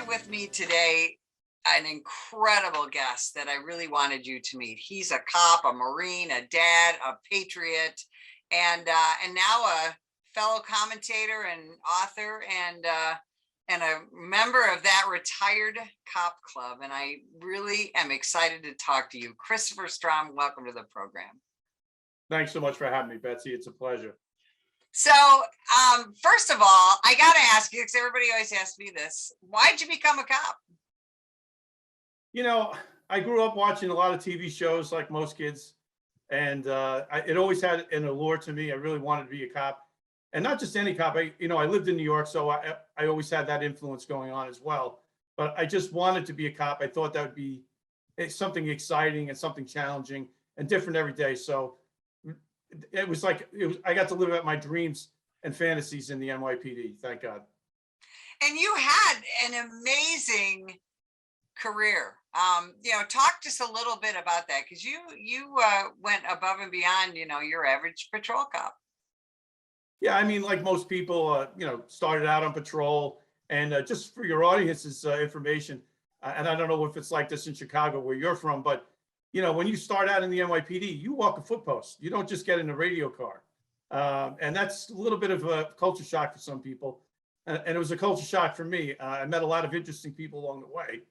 have with me today an incredible guest that I really wanted you to meet. He's a cop, a Marine, a dad, a patriot, and now a fellow commentator and author and a member of that retired cop club. And I really am excited to talk to you. Christopher Strom, welcome to the program. Thanks so much for having me, Betsy. It's a pleasure. So first of all, I got to ask you, because everybody always asks me this, why'd you become a cop? You know, I grew up watching a lot of TV shows like most kids, and it always had an allure to me. I really wanted to be a cop, and not just any cop. I lived in New York, so I always had that influence going on as well. But I just wanted to be a cop. I thought that would be something exciting and something challenging and different every day. So it was like I got to live out my dreams and fantasies in the NYPD. Thank God. And you had an amazing career. Talk just a little bit about that, because you went above and beyond, your average patrol cop. Yeah, I mean, like most people, started out on patrol, and just for your audience's information, and I don't know if it's like this in Chicago where you're from, but when you start out in the NYPD, you walk a foot post. You don't just get in a radio car. And that's a little bit of a culture shock for some people. And it was a culture shock for me. I met a lot of interesting people along the way.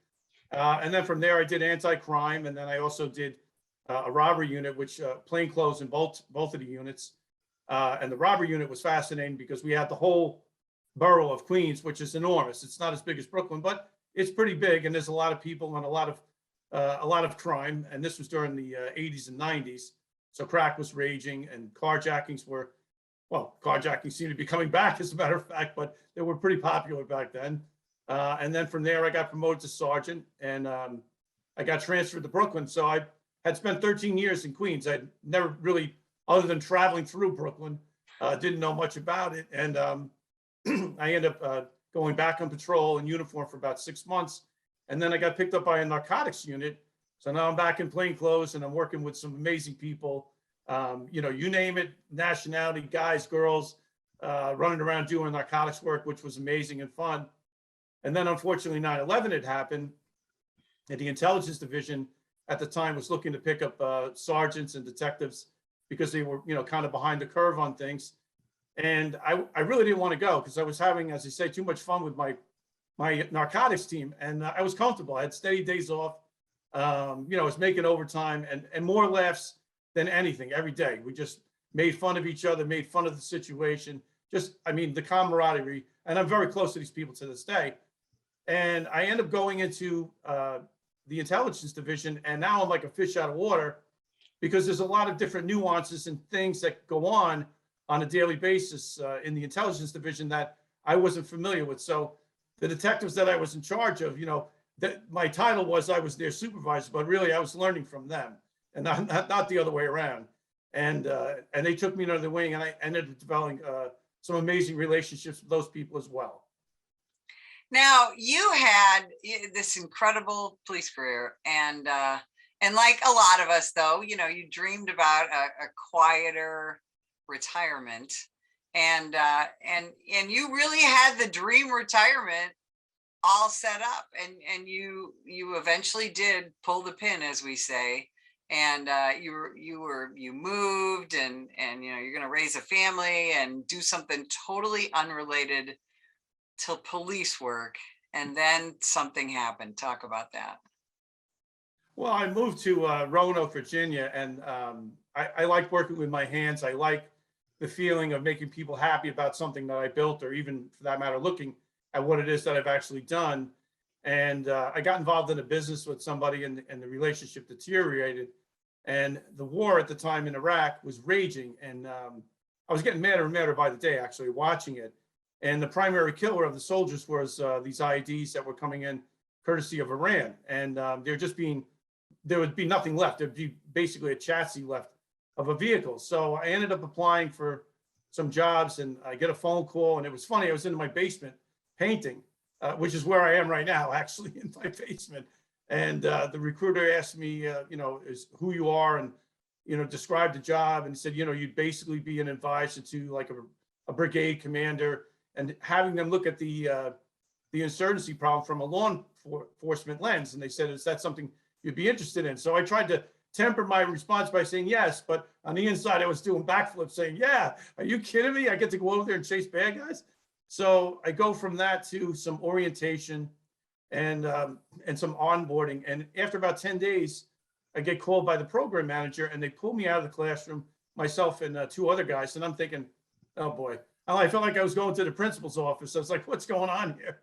And then from there, I did anti-crime. And then I also did a robbery unit, which plainclothes in both of the units. And the robbery unit was fascinating because we had the whole borough of Queens, which is enormous. It's not as big as Brooklyn, but it's pretty big. And there's a lot of people and a lot of crime, and this was during the 80s and 90s. So crack was raging, and carjackings seem to be coming back, as a matter of fact, but they were pretty popular back then. And then from there, I got promoted to sergeant, and I got transferred to Brooklyn. So I had spent 13 years in Queens. I'd never really, other than traveling through Brooklyn, didn't know much about it. And I ended up going back on patrol in uniform for about 6 months. And then I got picked up by a narcotics unit. So now I'm back in plainclothes, and I'm working with some amazing people. You name it, nationality, guys, girls, running around doing narcotics work, which was amazing and fun. And then unfortunately 9/11 had happened, and the intelligence division at the time was looking to pick up sergeants and detectives because they were, kind of behind the curve on things. And I really didn't want to go because I was having, as I say, too much fun with my narcotics team, and I was comfortable. I had steady days off. I was making overtime and more laughs than anything every day. We just made fun of each other, made fun of the situation. The camaraderie, and I'm very close to these people to this day. And I end up going into the intelligence division, and now I'm like a fish out of water because there's a lot of different nuances and things that go on a daily basis in the intelligence division that I wasn't familiar with. So the detectives that I was in charge of, that my title was I was their supervisor, but really I was learning from them, and not the other way around. And they took me under the wing, and I ended up developing some amazing relationships with those people as well. Now, you had this incredible police career, and like a lot of us, though, you dreamed about a quieter retirement. And you really had the dream retirement all set up, and you eventually did pull the pin, as we say, and you moved, and you're going to raise a family and do something totally unrelated to police work, and then something happened. Talk about that. Well, I moved to Roanoke, Virginia, and I like working with my hands. I like the feeling of making people happy about something that I built, or even for that matter, looking at what it is that I've actually done. And I got involved in a business with somebody, and the relationship deteriorated. And the war at the time in Iraq was raging. And I was getting madder and madder by the day, actually, watching it. And the primary killer of the soldiers was these IEDs that were coming in courtesy of Iran. And there would be nothing left. There'd be basically a chassis left of a vehicle. So I ended up applying for some jobs, and I get a phone call, and it was funny. I was in my basement painting, which is where I am right now, actually, in my basement. And the recruiter asked me, is who you are, and, describe the job. And he said, you'd basically be an advisor to like a brigade commander, and having them look at the the insurgency problem from a law enforcement lens. And they said, is that something you'd be interested in? So I tried to temper my response by saying yes, but on the inside I was doing backflips saying, yeah, are you kidding me? I get to go over there and chase bad guys. So I go from that to some orientation and some onboarding. And after about 10 days, I get called by the program manager and they pull me out of the classroom, myself and two other guys. And I'm thinking, oh boy, I felt like I was going to the principal's office. I was like, what's going on here?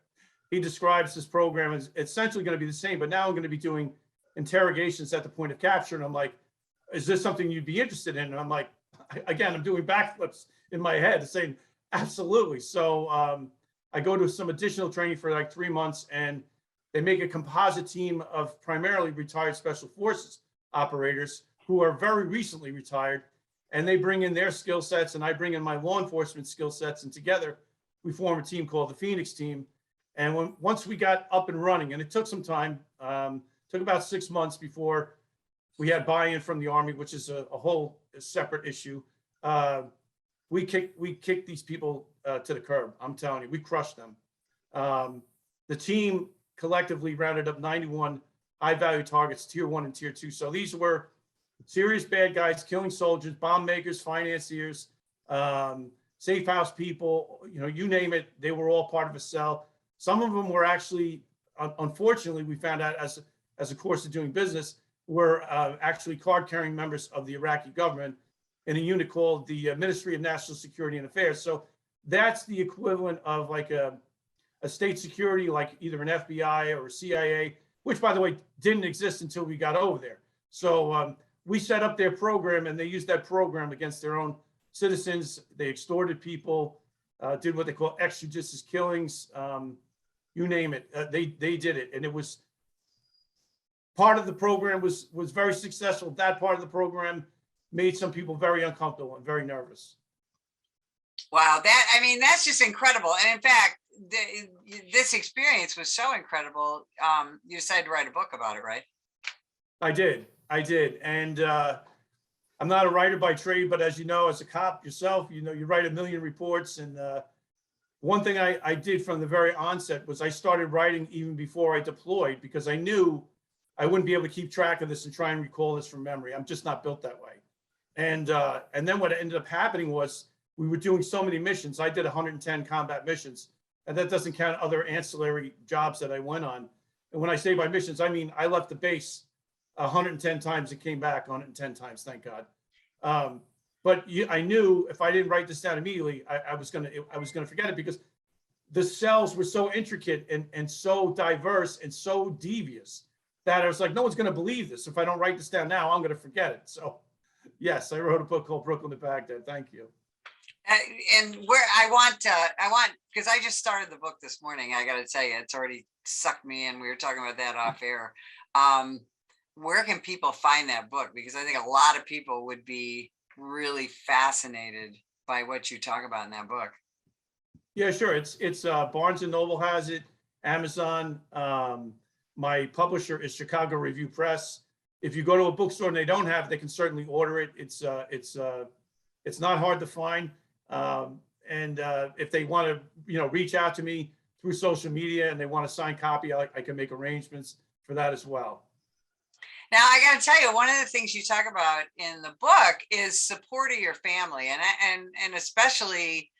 He describes this program as essentially going to be the same, but now I'm going to be doing interrogations at the point of capture. And I'm like, is this something you'd be interested in? And I'm like, again, I'm doing backflips in my head saying, absolutely. So I go to some additional training for like 3 months and they make a composite team of primarily retired special forces operators who are very recently retired. And they bring in their skill sets and I bring in my law enforcement skill sets. And together we form a team called the Phoenix team. And once we got up and running, and it took some time, took about 6 months before we had buy-in from the Army, which is a whole separate issue. We kicked these people to the curb. I'm telling you, we crushed them. The team collectively rounded up 91 high-value targets, tier 1 and tier 2. So these were serious bad guys, killing soldiers, bomb makers, financiers, safe house people, you name it, they were all part of a cell. Some of them were actually, unfortunately, we found out as a course of doing business, were actually card-carrying members of the Iraqi government in a unit called the Ministry of National Security and Affairs. So that's the equivalent of like a state security, like either an FBI or a CIA, which, by the way, didn't exist until we got over there. So we set up their program and they used that program against their own citizens. They extorted people, did what they call extrajudicial killings, you name it. They did it. And it was part of the program was very successful. That part of the program made some people very uncomfortable and very nervous. Wow, that's just incredible. And in fact, this experience was so incredible. You decided to write a book about it, right? I did. And I'm not a writer by trade, but as you know, as a cop yourself, you write a million reports. And one thing I did from the very onset was I started writing even before I deployed, because I knew I wouldn't be able to keep track of this and try and recall this from memory. I'm just not built that way. And then what ended up happening was we were doing so many missions. I did 110 combat missions, and that doesn't count other ancillary jobs that I went on. And when I say by missions, I mean I left the base 110 times and came back 110 times, thank God. But I knew if I didn't write this down immediately, I was gonna forget it, because the cells were so intricate and so diverse and so devious that I was like, no one's gonna believe this. If I don't write this down now, I'm gonna forget it. So yes, I wrote a book called Brooklyn to Baghdad. Thank you. And where I want, because I just started the book this morning. I got to tell you, it's already sucked me in. We were talking about that off air. Where can people find that book? Because I think a lot of people would be really fascinated by what you talk about in that book. Yeah, sure. It's Barnes and Noble has it, Amazon. My publisher is Chicago Review Press. If you go to a bookstore and they don't have it, they can certainly order it. It's not hard to find. And if they want to, reach out to me through social media and they want a signed copy, I can make arrangements for that as well. Now, I got to tell you, one of the things you talk about in the book is support of your family and especially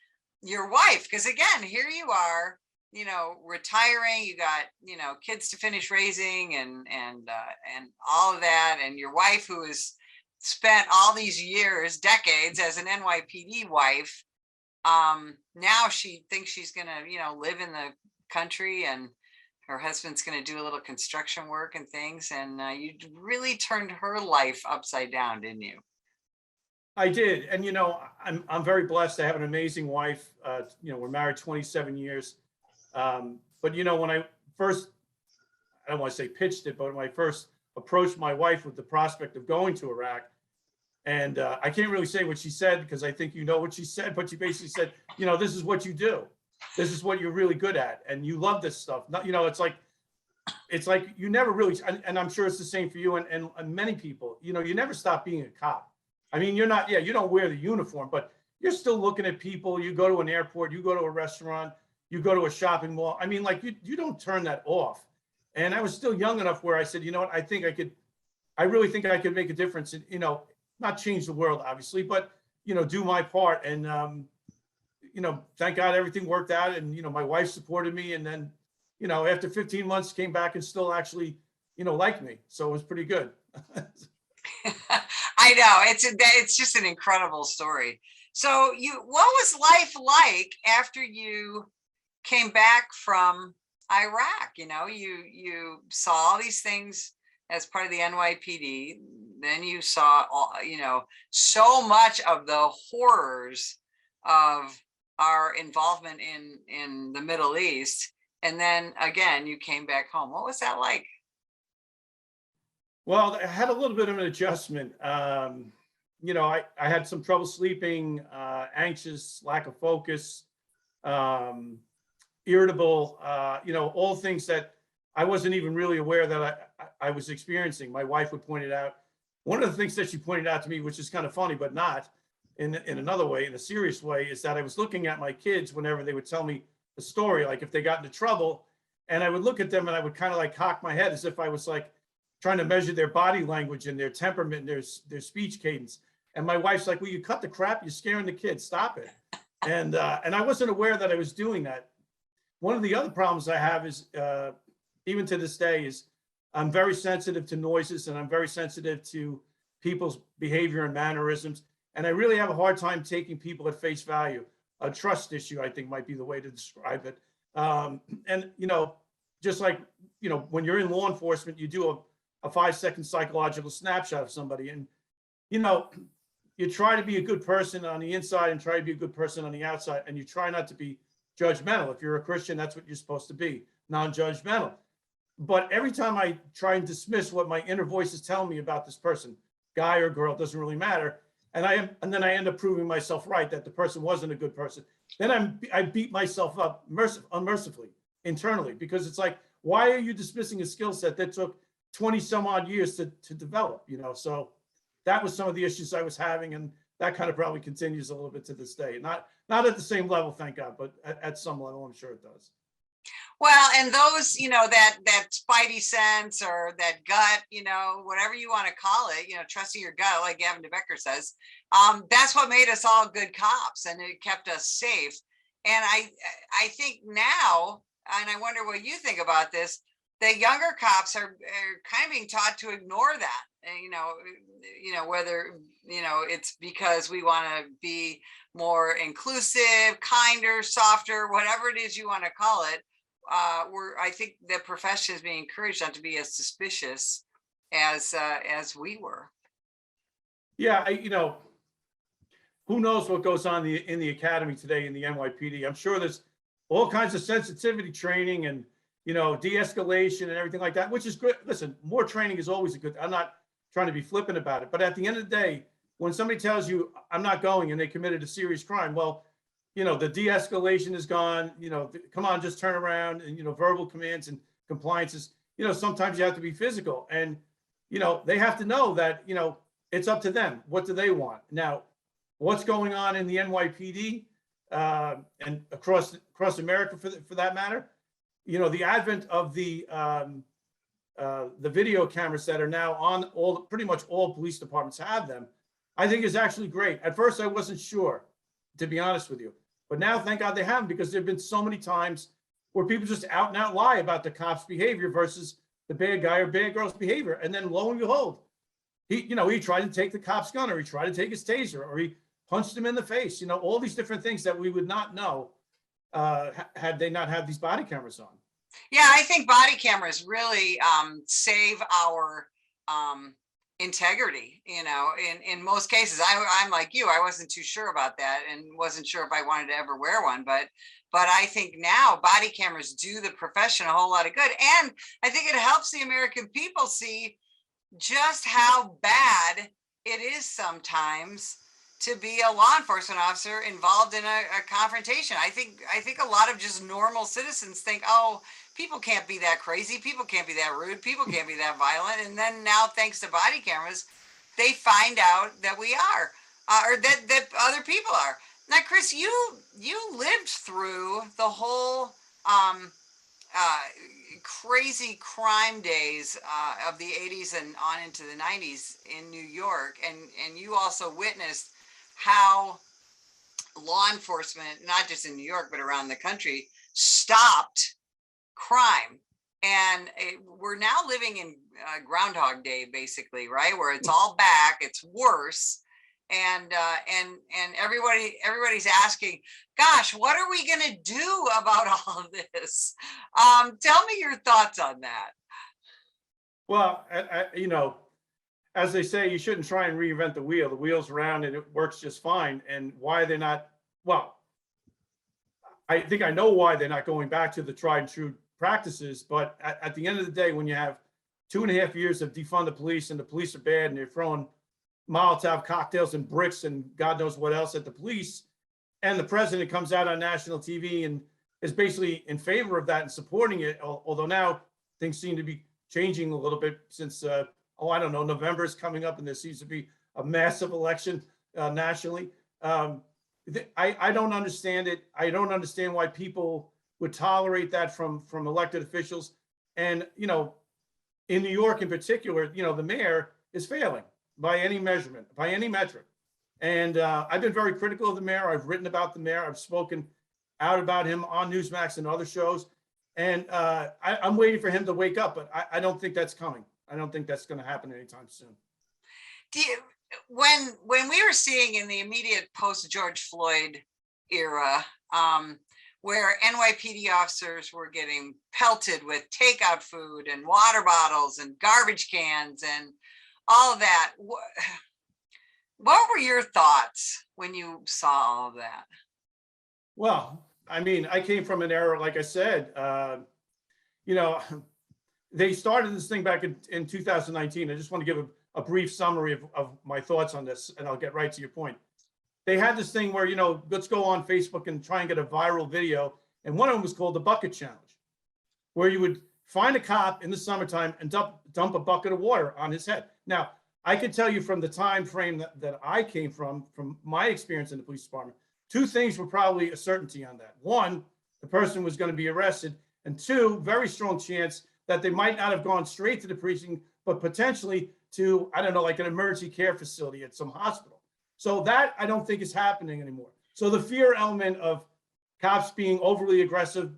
your wife. Because again, here you are, retiring, you got, kids to finish raising and all of that. And your wife, who has spent all these years, decades as an NYPD wife, now she thinks she's going to, live in the country, and her husband's going to do a little construction work and things. And you really turned her life upside down, didn't you? I did. And, I'm very blessed to have an amazing wife. We're married 27 years. But, when I first, I don't want to say pitched it, but when I first approached my wife with the prospect of going to Iraq, and I can't really say what she said, because I think what she said, but she basically said, this is what you do. This is what you're really good at. And you love this stuff. It's like you never really, and I'm sure it's the same for you and many people, you never stop being a cop. I mean, you don't wear the uniform, but you're still looking at people. You go to an airport, you go to a restaurant, you go to a shopping mall. I mean, like you don't turn that off. And I was still young enough where I said, you know what, I really think I could make a difference and, not change the world, obviously, but, do my part. And, thank God everything worked out. And, my wife supported me. And then, after 15 months came back and still actually, liked me. So it was pretty good. I know it's just an incredible story. So what was life like after you came back from Iraq? You saw all these things as part of the NYPD. Then you saw so much of the horrors of our involvement in the Middle East. And then again, you came back home. What was that like? Well, I had a little bit of an adjustment. I had some trouble sleeping, anxious, lack of focus, irritable, all things that I wasn't even really aware that I was experiencing. My wife would point it out. One of the things that she pointed out to me, which is kind of funny, but not in another way, in a serious way, is that I was looking at my kids whenever they would tell me a story, like if they got into trouble, and I would look at them and I would kind of like cock my head as if I was like trying to measure their body language and their temperament and their speech cadence. And my wife's like, "Will you cut the crap? You're scaring the kids. Stop it." And I wasn't aware that I was doing that. One of the other problems I have is, even to this day, is I'm very sensitive to noises and I'm very sensitive to people's behavior and mannerisms. And I really have a hard time taking people at face value. A trust issue, I think, might be the way to describe it. And, just like, when you're in law enforcement, you do a 5-second psychological snapshot of somebody. And, you try to be a good person on the inside and try to be a good person on the outside. And you try not to be judgmental. If you're a Christian, that's what you're supposed to be, non-judgmental. But every time I try and dismiss what my inner voice is telling me about this person, guy or girl, doesn't really matter. And then I end up proving myself right that the person wasn't a good person. Then I beat myself up unmercifully internally, because it's like, why are you dismissing a skill set that took 20 some odd years to develop? So that was some of the issues I was having, and that kind of probably continues a little bit to this day. Not at the same level, thank God, but at some level, I'm sure it does. Well, and those, that spidey sense or that gut, whatever you want to call it, trusting your gut, like Gavin DeBecker says, that's what made us all good cops, and it kept us safe. And I think now, and I wonder what you think about this, the younger cops are kind of being taught to ignore that. And, whether, it's because we want to be more inclusive, kinder, softer, whatever it is you want to call it. I think the profession is being encouraged not to be as suspicious as we were. Yeah, who knows what goes on in the academy today in the NYPD? I'm sure there's all kinds of sensitivity training and de-escalation and everything like that, which is good. Listen, more training is always a good. I'm not trying to be flippant about it, but at the end of the day, when somebody tells you I'm not going and they committed a serious crime, well, the de-escalation is gone, come on, just turn around, and, verbal commands and compliances, sometimes you have to be physical, and, they have to know that, it's up to them. What do they want? Now, what's going on in the NYPD and across America for that matter, the advent of the video cameras that are now on pretty much all police departments have them, I think is actually great. At first, I wasn't sure, to be honest with you. But now, thank God they have them, because there have been so many times where people just out and out lie about the cop's behavior versus the bad guy or bad girl's behavior. And then lo and behold, he tried to take the cop's gun, or he tried to take his taser, or he punched him in the face. All these different things that we would not know had they not had these body cameras on. Yeah, I think body cameras really save our integrity. In most cases, I'm like you, I wasn't too sure about that and wasn't sure if I wanted to ever wear one, but I think now body cameras do the profession a whole lot of good. And I think it helps the American people see just how bad it is sometimes to be a law enforcement officer involved in a confrontation. I think a lot of just normal citizens think, oh, people can't be that crazy. People can't be that rude. People can't be that violent. And then now, thanks to body cameras, they find out that we are, or that other people are. Now, Chris, you lived through the whole um, uh, crazy crime days of the 80s and on into the 90s in New York, and you also witnessed how law enforcement, not just in New York but around the country, stopped crime. And we're now living in Groundhog Day, basically, right? Where it's all back, it's worse, and everybody's asking, "Gosh, what are we going to do about all of this?" Tell me your thoughts on that. Well, as they say, you shouldn't try and reinvent the wheel. The wheel's round and it works just fine. And why they're not, well, I think I know why they're not going back to the tried and true practices. But at the end of the day, when you have 2.5 years of defund the police and the police are bad and they're throwing Molotov cocktails and bricks and God knows what else at the police, and the president comes out on national TV and is basically in favor of that and supporting it, although now things seem to be changing a little bit since, I don't know, November is coming up and there seems to be a massive election nationally. I don't understand it. I don't understand why people would tolerate that from elected officials. And, in New York in particular, the mayor is failing by any measurement, by any metric. And I've been very critical of the mayor. I've written about the mayor. I've spoken out about him on Newsmax and other shows. And I'm waiting for him to wake up, but I don't think that's coming. I don't think that's going to happen anytime soon. When we were seeing in the immediate post George Floyd era, where NYPD officers were getting pelted with takeout food and water bottles and garbage cans and all of that, what were your thoughts when you saw all of that? Well, I mean, I came from an era, like I said, they started this thing back in 2019. I just want to give a brief summary of my thoughts on this, and I'll get right to your point. They had this thing where, let's go on Facebook and try and get a viral video. And one of them was called the Bucket Challenge, where you would find a cop in the summertime and dump a bucket of water on his head. Now, I can tell you from the time frame that I came from my experience in the police department, two things were probably a certainty on that. One, the person was going to be arrested. And two, very strong chance that they might not have gone straight to the precinct, but potentially to, I don't know, like an emergency care facility at some hospital. So that I don't think is happening anymore. So the fear element of cops being overly aggressive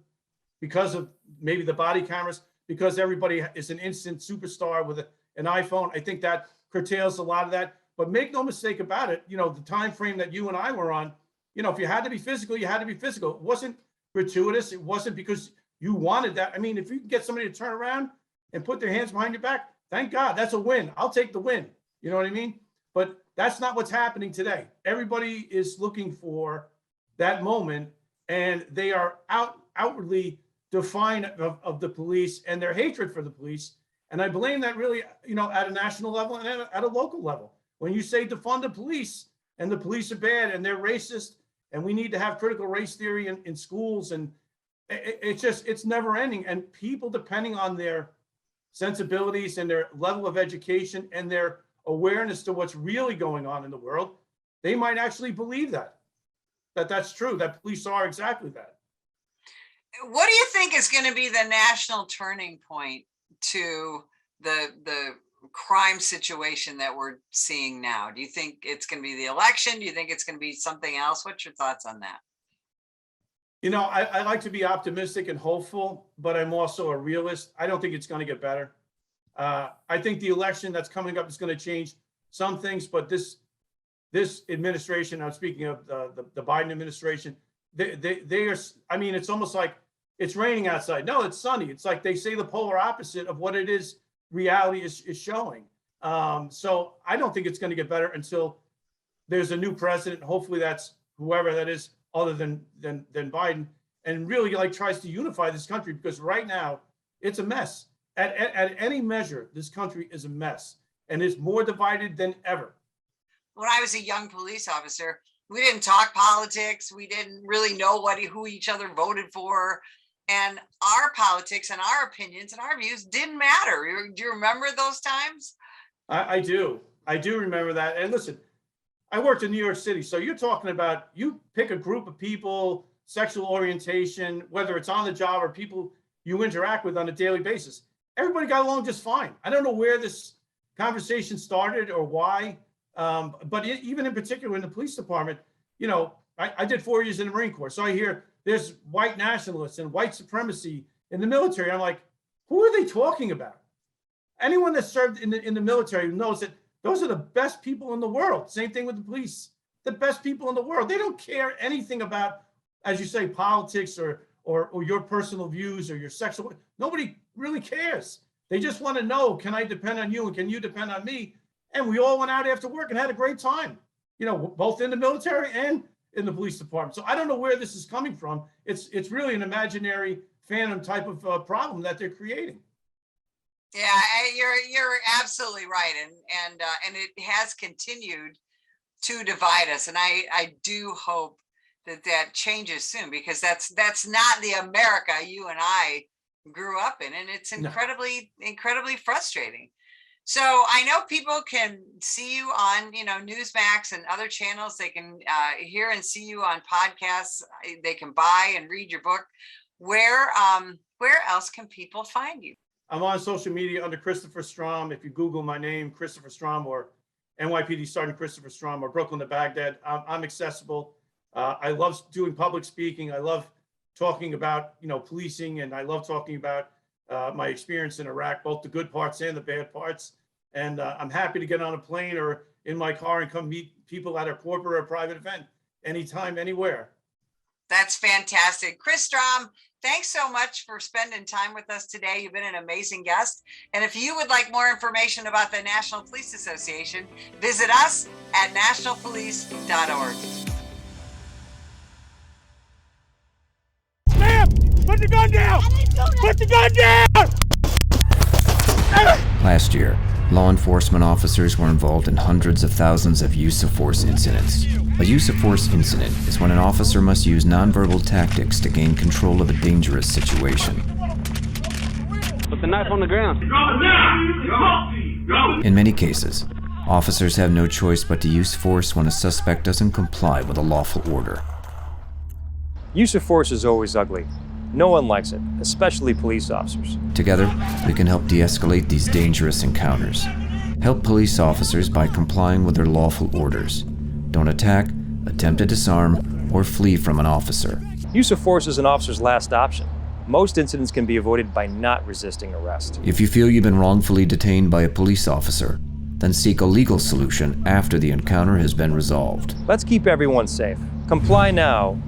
because of maybe the body cameras, because everybody is an instant superstar with an iPhone, I think that curtails a lot of that. But make no mistake about it, the time frame that you and I were on, if you had to be physical, you had to be physical. It wasn't gratuitous. It wasn't because you wanted that. I mean, if you can get somebody to turn around and put their hands behind your back, thank God, that's a win. I'll take the win. You know what I mean? But that's not what's happening today. Everybody is looking for that moment, and they are outwardly defiant of the police and their hatred for the police. And I blame that really, at a national level and at a local level. When you say defund the police and the police are bad and they're racist and we need to have critical race theory in schools, and it's never ending. And people, depending on their sensibilities and their level of education and their awareness to what's really going on in the world, they might actually believe that's true, that police are exactly that. What do you think is going to be the national turning point to the crime situation that we're seeing now? Do you think it's going to be the election? Do you think it's going to be something else? What's your thoughts on that? I like to be optimistic and hopeful, but I'm also a realist. I don't think it's going to get better. I think the election that's coming up is going to change some things, but this administration, I'm speaking of the Biden administration, they are, I mean, it's almost like it's raining outside. No, it's sunny. It's like they say the polar opposite of what it is reality is showing. So I don't think it's going to get better until there's a new president. Hopefully that's whoever that is other than Biden, and really tries to unify this country, because right now it's a mess. At any measure, this country is a mess and is more divided than ever. When I was a young police officer, we didn't talk politics. We didn't really know who each other voted for. And our politics and our opinions and our views didn't matter. Do you remember those times? I do remember that. And listen, I worked in New York City. So you're talking about, you pick a group of people, sexual orientation, whether it's on the job or people you interact with on a daily basis. Everybody got along just fine. I don't know where this conversation started or why, but even in particular in the police department, you know, I did 4 years in the Marine Corps. So I hear there's white nationalists and white supremacy in the military. I'm like, who are they talking about? Anyone that served in the military knows that those are the best people in the world. Same thing with the police, the best people in the world. They don't care anything about, as you say, politics or your personal views or your sexual. Nobody really cares. They just want to know, can I depend on you and can you depend on me? And we all went out after work and had a great time, you know, both in the military and in the police department. So I don't know where this is coming from. It's really an imaginary phantom type of problem that they're creating. Yeah, you're absolutely right, and it has continued to divide us, and I do hope that changes soon, because that's not the America you and I grew up in, and it's incredibly frustrating. So I know people can see you on, you know, Newsmax and other channels. They can hear and see you on podcasts. They can buy and read your book. Where else can people find you? I'm on social media under Christopher Strom. If you Google my name, Christopher Strom, or NYPD Sergeant Christopher Strom, or Brooklyn to Baghdad, I'm accessible. I love doing public speaking. I love talking about, you know, policing, and I love talking about my experience in Iraq, both the good parts and the bad parts. And I'm happy to get on a plane or in my car and come meet people at a corporate or private event anytime, anywhere. That's fantastic. Chris Strom, thanks so much for spending time with us today. You've been an amazing guest. And if you would like more information about the National Police Association, visit us at nationalpolice.org. Sam, put the gun down! Put the gun down! Last year, law enforcement officers were involved in hundreds of thousands of use of force incidents. A use of force incident is when an officer must use nonverbal tactics to gain control of a dangerous situation. Put the knife on the ground. In many cases, officers have no choice but to use force when a suspect doesn't comply with a lawful order. Use of force is always ugly. No one likes it, especially police officers. Together, we can help de-escalate these dangerous encounters. Help police officers by complying with their lawful orders. Don't attack, attempt to disarm, or flee from an officer. Use of force is an officer's last option. Most incidents can be avoided by not resisting arrest. If you feel you've been wrongfully detained by a police officer, then seek a legal solution after the encounter has been resolved. Let's keep everyone safe. Comply now